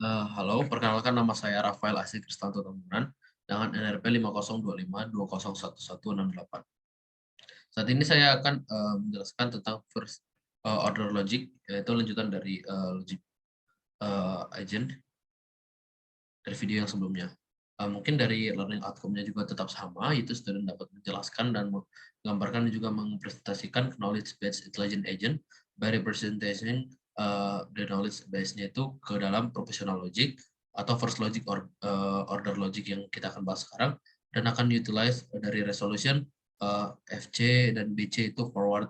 Halo, perkenalkan nama saya Rafael Asih Kristanto Tambunan dengan NRP 502520111168. Saat ini saya akan menjelaskan tentang first order logic, yaitu lanjutan dari logic agent dari video yang sebelumnya. Mungkin dari learning outcome-nya juga tetap sama, yaitu student dapat menjelaskan dan menggambarkan dan juga mempresentasikan knowledge-based intelligent agent by representation the knowledge base-nya itu ke dalam professional logic atau first logic or order logic yang kita akan bahas sekarang, dan akan utilize dari resolution FC dan BC itu forward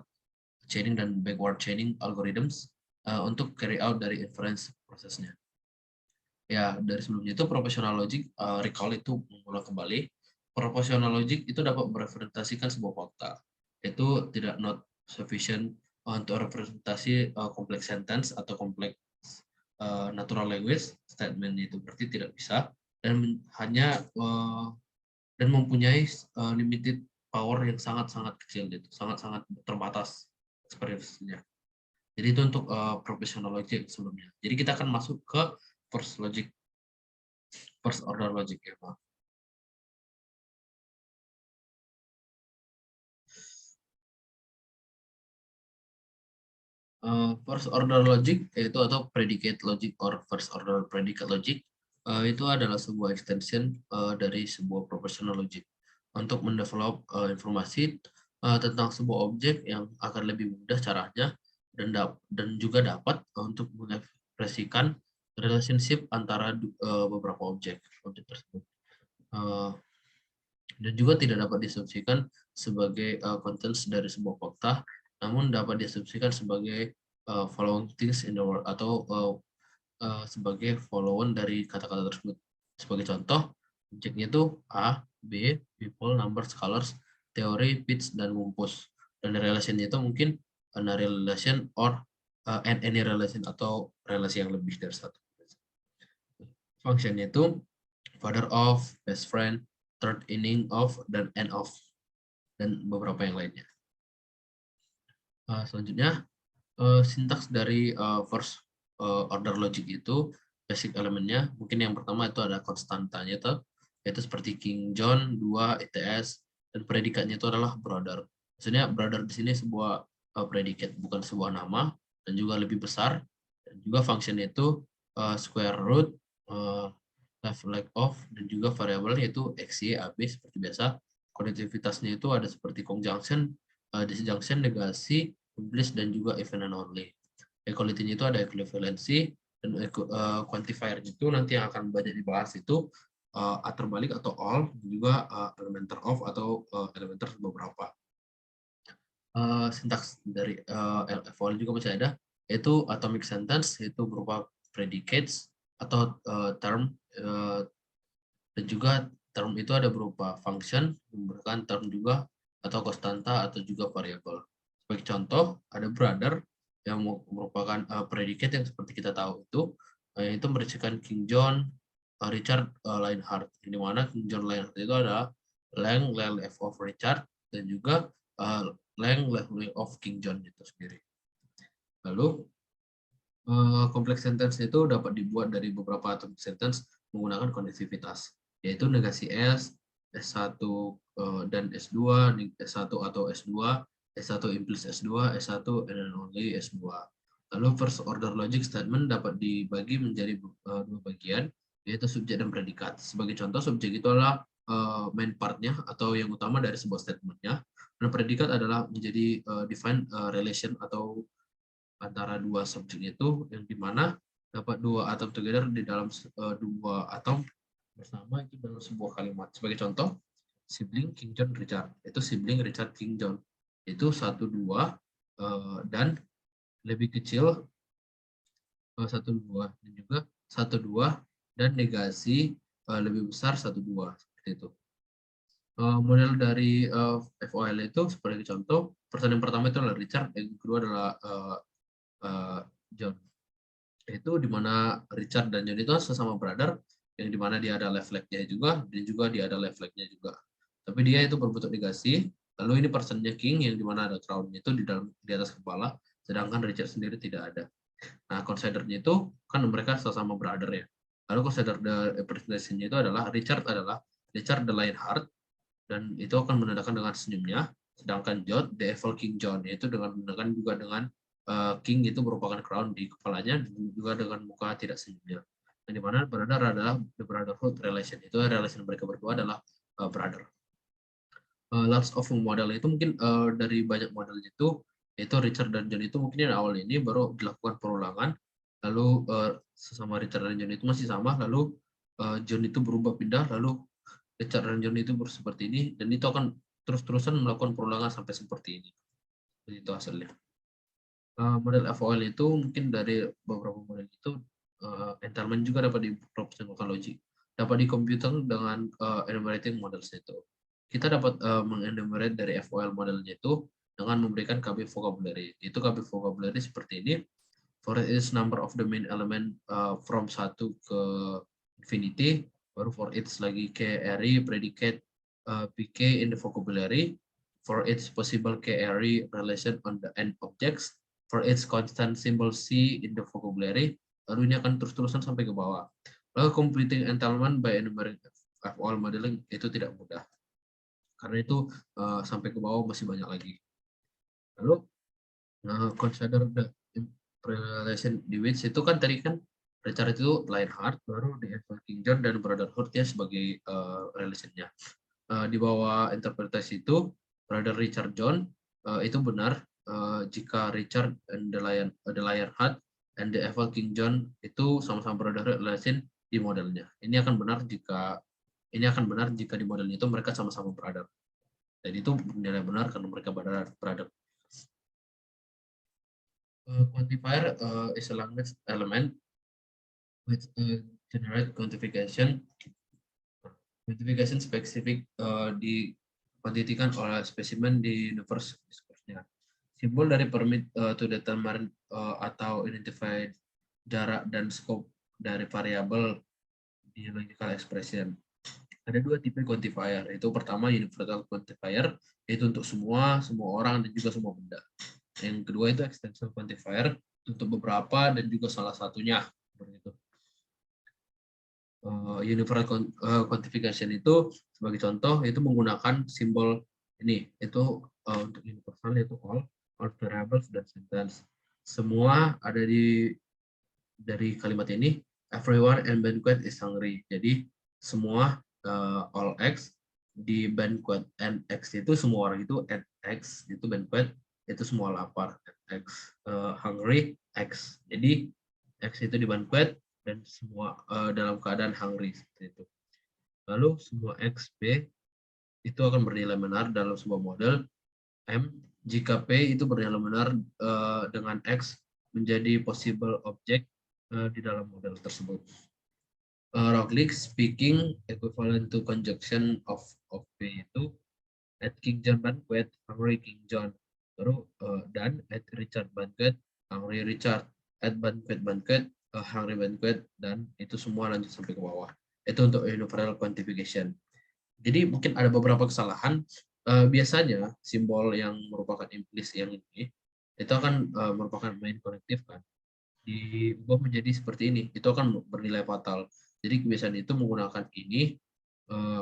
chaining dan backward chaining algorithms untuk carry out dari inference prosesnya. Ya, dari sebelumnya itu proportional logic, recall itu mengulang kembali. Proportional logic itu dapat merepresentasikan sebuah fakta. Itu tidak not sufficient untuk representasi complex sentence atau complex natural language statement, itu berarti tidak bisa dan hanya dan mempunyai limited power yang sangat-sangat kecil, itu sangat-sangat terbatas ekspresinya. Jadi itu untuk professional logic sebelumnya. Jadi kita akan masuk ke first logic, first order logic ya, Pak. First order logic yaitu atau predicate logic or first order predicate logic itu adalah sebuah extension dari sebuah propositional logic untuk mendevelop informasi tentang sebuah objek yang akan lebih mudah caranya dan juga dapat untuk mengekspresikan relationship antara beberapa objek tersebut. Dan juga tidak dapat diasumsikan sebagai contents dari sebuah fakta, namun dapat diasumsikan sebagai following things in the world atau sebagai followan dari kata-kata tersebut. Sebagai contoh, objeknya itu A, B, people, numbers, colors, teori, pitch, dan mumpus. Dan relation itu mungkin a relation or and any relation atau relasi yang lebih dari satu. Functionnya itu father of, best friend, third inning of, dan end of, dan beberapa yang lainnya. Selanjutnya, sintaks dari first order logic itu, basic elemennya, mungkin yang pertama itu ada konstantanya, yaitu seperti King John, 2, ETS, dan predikatnya itu adalah brother. Maksudnya brother di sini sebuah predikat, bukan sebuah nama, dan juga lebih besar. Dan juga fungsinya itu square root, left leg of, dan juga variabel yaitu x, y, ab seperti biasa. Konektivitasnya itu ada seperti conjunction, disjunction, negasi, implicit, dan juga even and only. Equality-nya itu ada equivalency, dan quantifier itu nanti yang akan banyak dibahas itu terbalik atau all, dan juga elementer of atau elementer beberapa. Sintaks dari LFOL juga masih ada, yaitu atomic sentence, yaitu berupa predicates atau term, dan juga term itu ada berupa function, merupakan term juga, atau konstanta, atau juga variabel. Sebagai contoh, ada brother yang merupakan predicate yang seperti kita tahu itu mericikan King John, Richard Lionheart. Di mana King John Lionheart itu adalah length of Richard, dan juga length of King John itu sendiri. Lalu kompleks sentence itu dapat dibuat dari beberapa atomic sentence menggunakan konektivitas, yaitu negasi S, S1 dan S2, S1 atau S2, S1 implicit S2, S1 and only S2. Lalu first order logic statement dapat dibagi menjadi dua bagian, yaitu subjek dan predikat. Sebagai contoh, subjek itu adalah main partnya atau yang utama dari sebuah statementnya, dan predikat adalah menjadi define relation atau antara dua subjek itu, yang dimana dapat dua atom together di dalam dua atom bersama itu dalam sebuah kalimat. Sebagai contoh, sibling King John Richard, itu sibling Richard King John, itu 1, 2 dan lebih kecil 1, 2, dan juga 1, 2 dan negasi lebih besar 1, 2, seperti itu. Model dari FOL itu sebagai contoh, pertanyaan pertama itu adalah Richard, yang kedua adalah John. Itu dimana Richard dan John itu sesama brother, yang dimana dia ada left leg-nya juga, dan juga dia ada left leg-nya juga. Tapi dia itu berbentuk negasi. Lalu ini personnya King, yang dimana ada crown-nya itu di atas kepala, sedangkan Richard sendiri tidak ada. Nah, consider-nya itu kan mereka sesama brother ya. Lalu consider the representation-nya itu adalah Richard the Lionheart, dan itu akan menandakan dengan senyumnya. Sedangkan John the Evil King John, yaitu dengan menandakan juga dengan king itu merupakan crown di kepalanya, dan juga dengan muka tidak senyumnya. Dan di mana brother adalah the brotherhood relation, itu relation mereka berdua adalah brother. Lots of model itu mungkin dari banyak model itu Richard dan John itu mungkin di awal ini baru dilakukan perulangan, lalu sesama Richard dan John itu masih sama, lalu John itu berubah pindah, lalu Richard dan John itu seperti ini, dan itu akan terus-terusan melakukan perulangan sampai seperti ini. Itu hasilnya. Model FOL itu mungkin dari beberapa model itu entitlement juga dapat diproporsionalkan logik, dapat dikomputer dengan enumerating models itu. Kita dapat mengenumerate dari FOL modelnya itu dengan memberikan KB vocabulary. Itu KB vocabulary seperti ini. For each number of the main element from 1 ke infinity, baru for each lagi K array predicate PK in the vocabulary, for each possible K array relation on the end objects, for each constant symbol C in the vocabulary, lalu ini akan terus-terusan sampai ke bawah. Lalu completing entitlement by enumerating FOL modeling itu tidak mudah, karena itu sampai ke bawah masih banyak lagi. Lalu consider the relation di which itu kan tadi kan Richard itu Lionheart, baru di Evil King John dan Brotherhood ya sebagai relationnya. Di bawah interpretasi itu Brother Richard John itu benar jika Richard and the Lionheart and the Evil King John itu sama-sama brother relation di modelnya. Ini akan benar jika di modelnya itu mereka sama-sama brother. Dan itu nilai benar karena mereka brother. Quantifier is a language element which generate quantification spesifik dikuantitikan oleh spesimen di universe discourse-nya. Simbol dari permit to determine atau identify jarak dan scope dari variabel di logical expression. Ada dua tipe quantifier, yaitu pertama universal quantifier, yaitu untuk semua orang dan juga semua benda. Yang kedua itu extension quantifier untuk beberapa dan juga salah satunya. Universal quantification itu sebagai contoh itu menggunakan simbol ini, itu untuk universal yaitu all variables dan sentence. Semua ada dari kalimat ini, everyone and banquet is hungry. Jadi semua all X di banquet and X itu semua orang itu at X itu banquet itu semua lapar, X hungry X. Jadi X itu di banquet dan semua dalam keadaan hungry seperti itu. Lalu semua X B itu akan bernilai benar dalam sebuah model M jika P itu bernilai benar dengan X menjadi possible object di dalam model tersebut. Roglic speaking equivalent to conjunction of P itu at King John banquet, hungry King John. Baru dan at Richard banquet, hungry Richard. At banquet, hungry banquet, dan itu semua lanjut sampai ke bawah. Itu untuk universal quantification. Jadi mungkin ada beberapa kesalahan. Biasanya simbol yang merupakan implicit yang ini itu akan merupakan main konektif kan. Diubah menjadi seperti ini, itu akan bernilai fatal. Jadi kebiasaan itu menggunakan ini,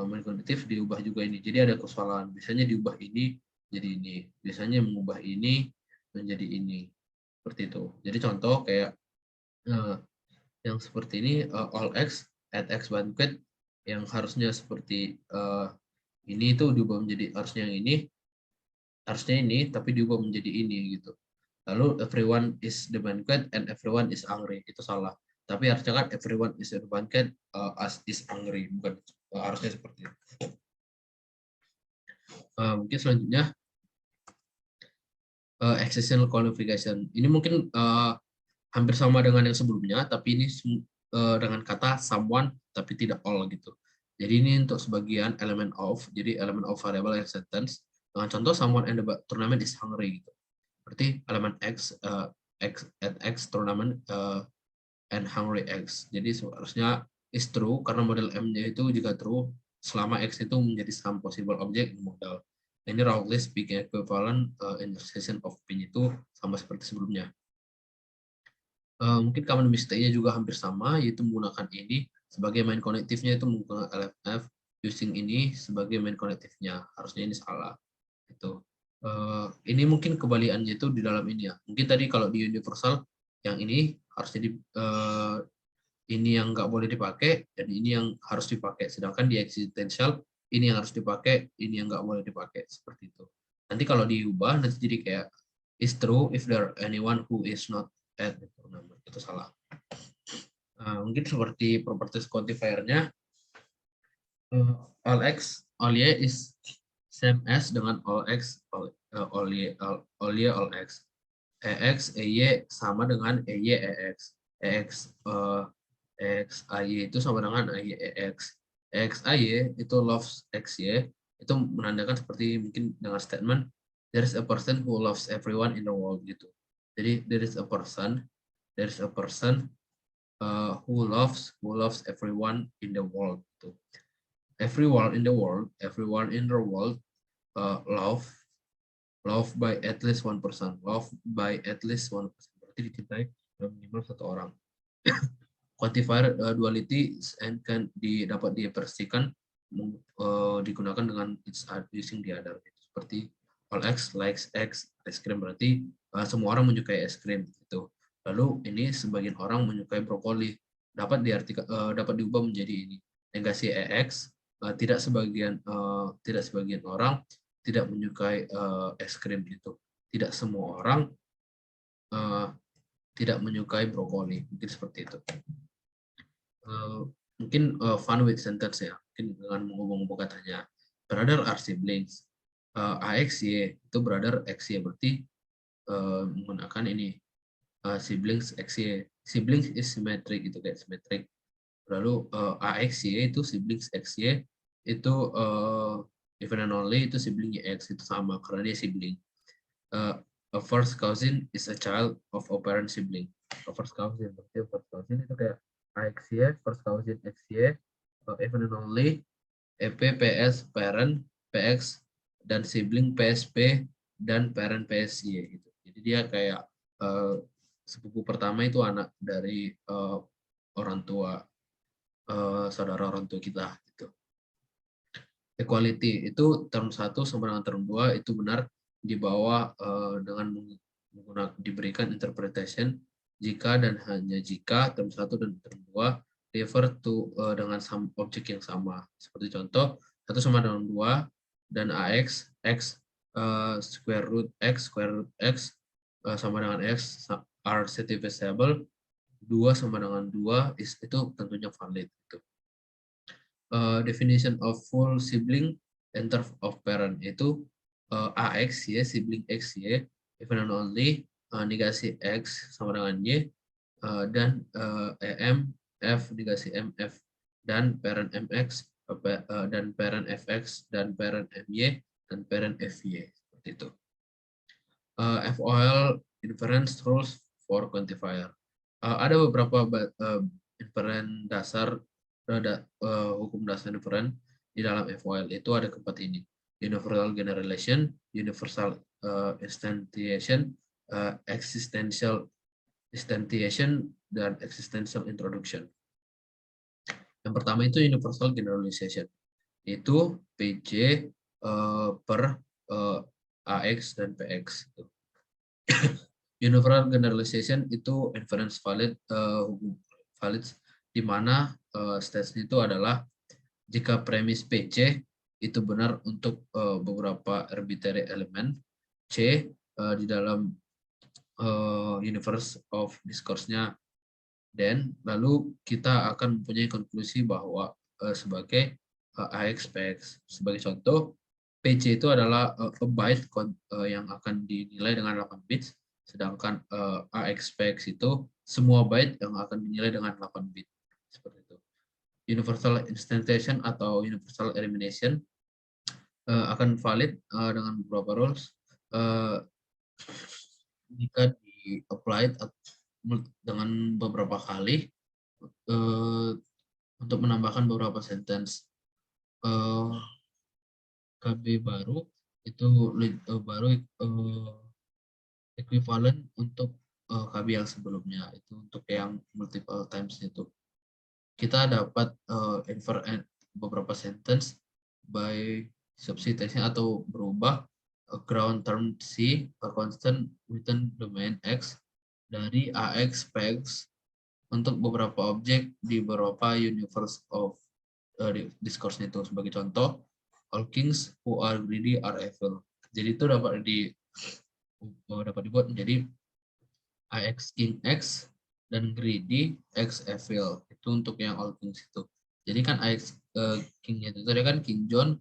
main kognitif diubah juga ini. Jadi ada kesalahan. Biasanya diubah ini jadi ini. Biasanya mengubah ini menjadi ini. Seperti itu. Jadi contoh kayak yang seperti ini, all X at X banquet, yang harusnya seperti ini itu diubah menjadi harusnya ini, tapi diubah menjadi ini gitu. Lalu everyone is the banquet and everyone is hungry, itu salah. Tapi harusnya kan everyone is the banquet as is hungry, bukan harusnya seperti itu. Mungkin selanjutnya existential qualification. Ini mungkin hampir sama dengan yang sebelumnya, tapi ini dengan kata someone tapi tidak all gitu. Jadi ini untuk sebagian element of, jadi element of variable and sentence. Dengan contoh someone and the tournament is hungry gitu. Berarti elemen X, at X tournament and hungry X. Jadi seharusnya is true karena model M-nya itu juga true selama X itu menjadi some possible object in model. Ini Roglic speaking equivalent intersection of P itu sama seperti sebelumnya. Mungkin common mistake-nya juga hampir sama, yaitu menggunakan ini sebagai main konektifnya itu menggunakan LFF using ini sebagai main konektifnya. Harusnya ini salah. Itu. Ini mungkin kebalikannya itu di dalam ini ya. Mungkin tadi kalau di universal yang ini harusnya ini yang nggak boleh dipakai dan ini yang harus dipakai. Sedangkan di existential ini yang harus dipakai, ini yang nggak boleh dipakai seperti itu. Nanti kalau diubah nanti jadi kayak is true if there anyone who is not at itu salah. Mungkin seperti properties quantifier-nya, all x all y is same as dengan all x all y all x. EX EY sama dengan EY EX. EX EX AY itu sama dengan AY EX. EX AY itu loves XY itu menandakan seperti mungkin dengan statement there is a person who loves everyone in the world gitu. Jadi there is a person who loves everyone in the world gitu. Everyone in the world love by at least one person. Berarti dicintai minimal satu orang. Quantifier duality and can dapat diekspresikan digunakan dengan it's using the other. Seperti all x likes x ice cream, berarti semua orang menyukai es krim itu. Lalu ini sebagian orang menyukai brokoli, dapat diubah menjadi ini. Negasi ex tidak sebagian orang tidak menyukai es krim itu. Tidak semua orang tidak menyukai brokoli. Mungkin seperti itu. Mungkin fun with sentence ya. Mungkin dengan menghubung katanya. Brother are siblings. AXY itu brother XY, berarti menggunakan ini siblings XY. Siblings is symmetric gitu, kayak symmetric. Lalu AXY itu siblings XY itu even and only itu sibling X itu sama karena dia sibling. A first cousin is a child of a parent sibling. A first cousin, berarti first cousin itu kayak AXY, first cousin XY, even and only EP, PS, parent, PX, dan sibling PSP dan parent PSY gitu. Jadi dia kayak sepupu pertama itu anak dari orang tua saudara orang tua kita gitu. Equality itu term 1 sama dengan term 2 itu benar di bawah dengan menggunakan diberikan interpretation jika dan hanya jika term 1 dan term 2 refer to dengan objek yang sama. Seperti contoh 1 sama dengan 2 dan AX X square root X sama dengan X are set divisible, 2 sama dengan 2 itu tentunya valid gitu. Definition of full sibling and term of parent itu AX ya, sibling X ya, even and only negasi X sama dengan Y dan EM F negasi MF dan parent MX dan parent FX dan parent MY dan parent FY seperti itu. FOL inference rules for quantifier. Ada beberapa inference dasar hukum dasar different di dalam FOL itu ada keempat ini: universal generalization, universal instantiation, existential instantiation, dan existential introduction. Yang pertama itu universal generalization, itu PJ per AX dan PX. Universal generalization itu inference valid di mana stage itu adalah jika premis PC itu benar untuk beberapa arbitrary elemen C di dalam universe of discourse-nya, dan lalu kita akan mempunyai konklusi bahwa sebagai AX PX. Sebagai contoh, PC itu adalah a byte yang akan dinilai dengan 8 bits, sedangkan AX PX itu semua byte yang akan dinilai dengan 8 bit. Seperti itu. Universal instantiation atau universal elimination akan valid dengan beberapa rules jika di-applied dengan beberapa kali untuk menambahkan beberapa sentence. KB baru itu baru equivalent untuk KB yang sebelumnya, itu untuk yang multiple times itu. kita dapat infer beberapa sentence by substitution atau berubah ground term C a constant within domain X dari AX PX untuk beberapa objek di beberapa universe of discourse itu. Sebagai contoh, all kings who are greedy are evil. Jadi itu dapat dibuat menjadi AX king X dan greedy X evil. Itu untuk yang all kings itu. Jadi kan AX kingnya itu tadi kan King John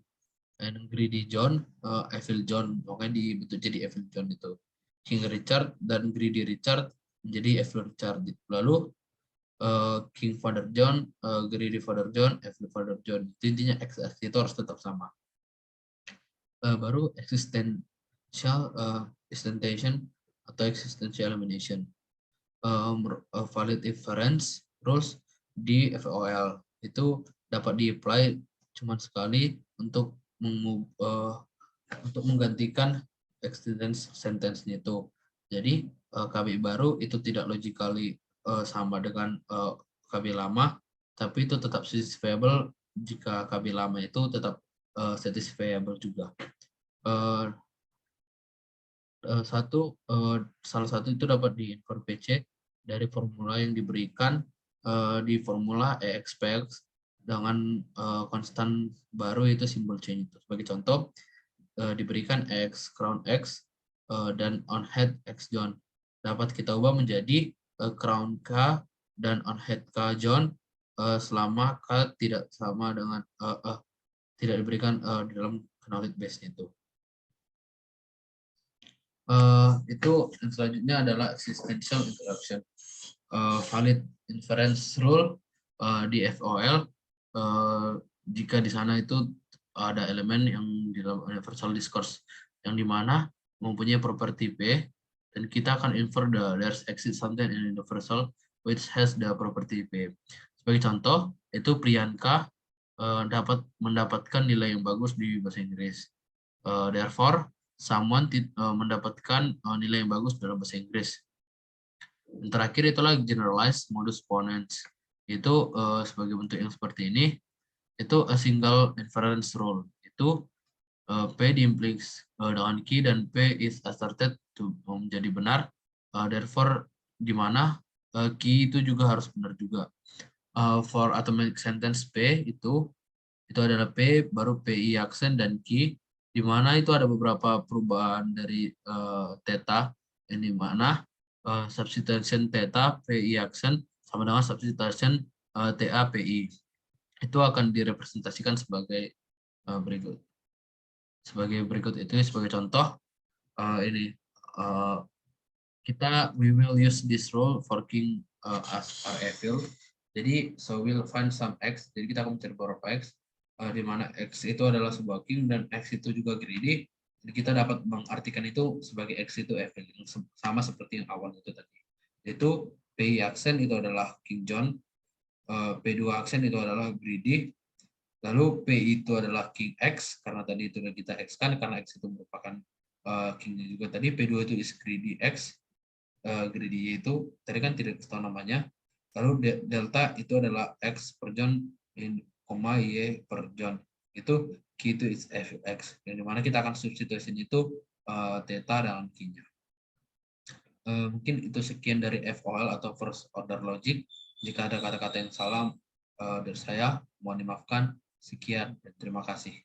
and greedy John, evil John, makanya dibentuk jadi evil John itu. King Richard dan greedy Richard menjadi evil Richard. Lalu King Father John, greedy Father John, evil Father John. Intinya X itu harus tetap sama. Baru existential extension atau existential elimination. Valid inference rules di FOL itu dapat di-apply cuma sekali untuk menggantikan extended sentence-nya itu. Jadi KB baru itu tidak logically sama dengan KB lama, tapi itu tetap satisfiable jika KB lama itu tetap satisfiable juga. Salah satu itu dapat diinfer PC dari formula yang diberikan di formula EXPX dengan konstan baru itu simbol change itu. Sebagai contoh, diberikan X crown X dan on head X John. Dapat kita ubah menjadi crown K dan on head K John selama K tidak sama dengan tidak diberikan di dalam knowledge base itu. Itu selanjutnya adalah existential interaction. Valid inference rule di FOL jika di sana itu ada elemen yang di dalam universal discourse yang dimana mempunyai property P dan kita akan infer there's exist something in universal which has the property P. Sebagai contoh, itu Priyanka dapat mendapatkan nilai yang bagus di bahasa Inggris. Therefore, someone mendapatkan nilai yang bagus dalam bahasa Inggris. Dan terakhir itulah generalized modus ponens. Itu sebagai bentuk yang seperti ini, itu a single inference rule. Itu P diimplies dengan key dan P is asserted to menjadi benar. Therefore, di mana key itu juga harus benar juga. For atomic sentence P itu adalah P, baru PI aksen dan key, di mana itu ada beberapa perubahan dari theta, yang di mana substitution theta PI aksen sama dengan substitution TA PI. Itu akan direpresentasikan sebagai berikut. Sebagai berikut itu sebagai contoh ini we will use this rule for king as our evil. Jadi so we'll find some x. Jadi kita akan mencari beberapa x di mana x itu adalah sebuah king dan x itu juga greedy. Jadi kita dapat mengartikan itu sebagai x itu evil, yang sama seperti yang awal itu tadi. Yaitu P aksen itu adalah King John, P2 aksen itu adalah greedy, lalu P itu adalah King X karena tadi itu sudah kita X kan karena X itu merupakan kingnya juga tadi. P2 itu is greedy X, greedy itu tadi kan tidak tahu namanya. Lalu delta itu adalah X per John koma Y per John. Itu Q itu is X. Dan dimana kita akan substitusi itu theta dengan Q-nya. Mungkin itu sekian dari FOL atau first order logic. Jika ada kata-kata yang salah dari saya, mohon dimaafkan. Sekian dan terima kasih.